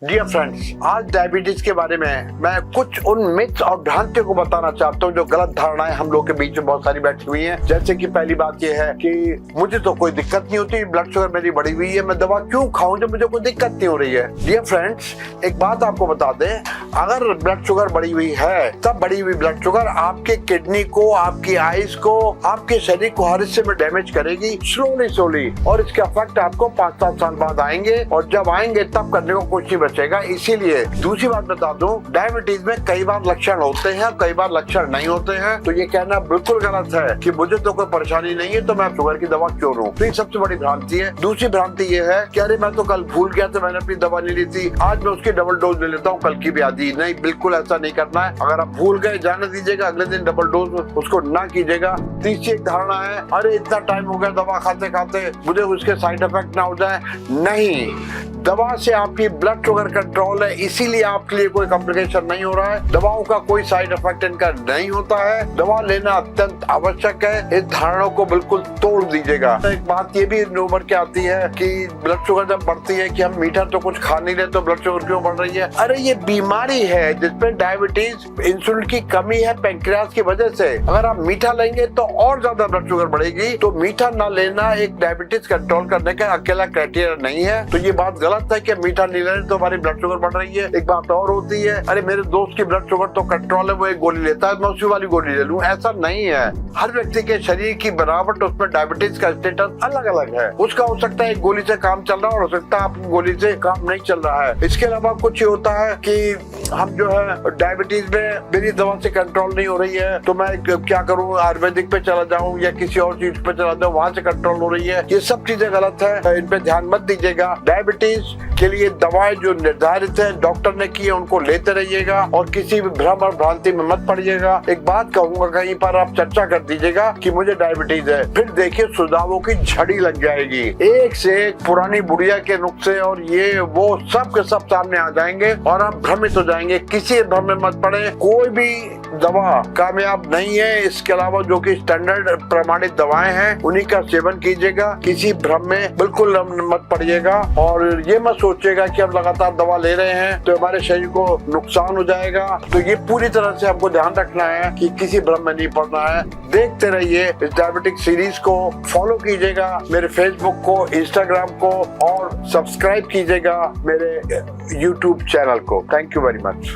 Dear friends, आज diabetes के बारे में मैं कुछ उन मिथ्स और भ्रांतियों को बताना चाहता हूँ जो गलत धारणाएं हम लोग के बीच में बहुत सारी बैठी हुई हैं। जैसे कि पहली बात यह है कि मुझे तो कोई दिक्कत नहीं होती, ब्लड शुगर मेरी बढ़ी हुई है, मैं दवा क्यों खाऊं जब मुझे कोई दिक्कत नहीं हो रही है। डियर फ्रेंड्स, एक बात आपको बता दें, अगर ब्लड शुगर बढ़ी हुई है तब बढ़ी हुई ब्लड शुगर आपके किडनी को, आपकी आईज को, आपके शरीर को हर हिस्से में डैमेज करेगी स्लोली, और इसके इफेक्ट आपको 5-7 साल बाद आएंगे, और जब आएंगे तब करने को कुछ नहीं बचेगा। इसीलिए दूसरी बात बता दूं, डायबिटीज में कई बार लक्षण होते हैं, कई बार लक्षण नहीं होते हैं, तो ये कहना बिल्कुल गलत है कि मुझे तो कोई परेशानी नहीं है तो मैं शुगर की दवा क्यों लूं। तो ये सबसे बड़ी भ्रांति है। दूसरी भ्रांति ये है कि अरे मैं तो कल भूल गया था, मैंने अपनी दवा नहीं ली थी, आज मैं उसकी डबल डोज ले लेता हूँ, कल की भी आधी। नहीं, बिल्कुल ऐसा नहीं करना है। अगर आप भूल गए, जाने दीजिएगा, अगले दिन डबल डोज उसको ना कीजिएगा। तीसरी एक धारणा है, अरे इतना टाइम हो गया दवा खाते खाते, मुझे उसके साइड इफेक्ट ना हो जाए। नहीं, दवा से आपकी ब्लड शुगर कंट्रोल है, इसीलिए आपके लिए कोई कॉम्प्लिकेशन नहीं हो रहा है। दवाओं का कोई साइड इफेक्ट इनका नहीं होता है। दवा लेना अत्यंत आवश्यक है। इस धारणा को बिल्कुल तोड़ दीजिएगा। एक बात ये भी उभर के आती है कि ब्लड शुगर जब बढ़ती है कि हम मीठा तो कुछ खा नहीं रहे तो ब्लड शुगर क्यों बढ़ रही है। अरे ये बीमारी है जिसमें डायबिटीज, इंसुलिन की कमी है पैंक्रियास की वजह से। अगर आप मीठा लेंगे तो और ज्यादा ब्लड शुगर बढ़ेगी। तो मीठा ना लेना एक डायबिटीज कंट्रोल करने का अकेला क्राइटेरिया नहीं है। तो ये बात गलत है कि मीठा नहीं ले रहे तो हमारी ब्लड शुगर बढ़ रही है। एक बात और होती है, अरे मेरे दोस्त की ब्लड शुगर तो कंट्रोल है, वो एक गोली लेता है, मैं उसी वाली गोली ले लूं। ऐसा नहीं है। हर व्यक्ति के शरीर की बनावट, उसमें डायबिटीज का स्टेटस अलग अलग है। उसका हो सकता है एक गोली से काम चल रहा है और हो सकता है आपकी गोली से काम नहीं चल रहा है। इसके अलावा कुछ ये होता है कि हम जो है डायबिटीज में मेरी दवा से कंट्रोल नहीं हो रही है तो मैं क्या करूं, आयुर्वेदिक पे चला जाऊं या किसी और चीज पे चला जाऊं, वहां से कंट्रोल हो रही है। ये सब चीजें गलत है, इन पे ध्यान मत दीजिएगा। डायबिटीज के लिए दवाएं जो निर्धारित है, डॉक्टर ने की है, उनको लेते रहिएगा और किसी भी भ्रम और भ्रांति में मत पड़िएगा। एक बात कहूंगा, कहीं पर आप चर्चा कर दीजिएगा कि मुझे डायबिटीज है, फिर देखिए सुझावों की झड़ी लग जाएगी। एक से एक पुरानी बुढ़िया के नुस्खे और ये वो सब के सब सामने आ जाएंगे और आप भ्रमित हो जाएंगे। किसी भ्रम में मत पड़े। कोई भी दवा कामयाब नहीं है। इसके अलावा जो कि स्टैंडर्ड प्रमाणित दवाएं हैं उन्हीं का सेवन कीजिएगा। किसी भ्रम में बिल्कुल मत पड़िएगा और ये मत सोचिएगा कि हम लगातार दवा ले रहे हैं तो हमारे शरीर को नुकसान हो जाएगा। तो ये पूरी तरह से हमको ध्यान रखना है कि किसी भ्रम में नहीं पड़ना है। देखते रहिए इस डायबिटिक सीरीज को, फॉलो कीजिएगा मेरे फेसबुक को, इंस्टाग्राम को, और सब्सक्राइब कीजिएगा मेरे यूट्यूब चैनल को। Thank you very much.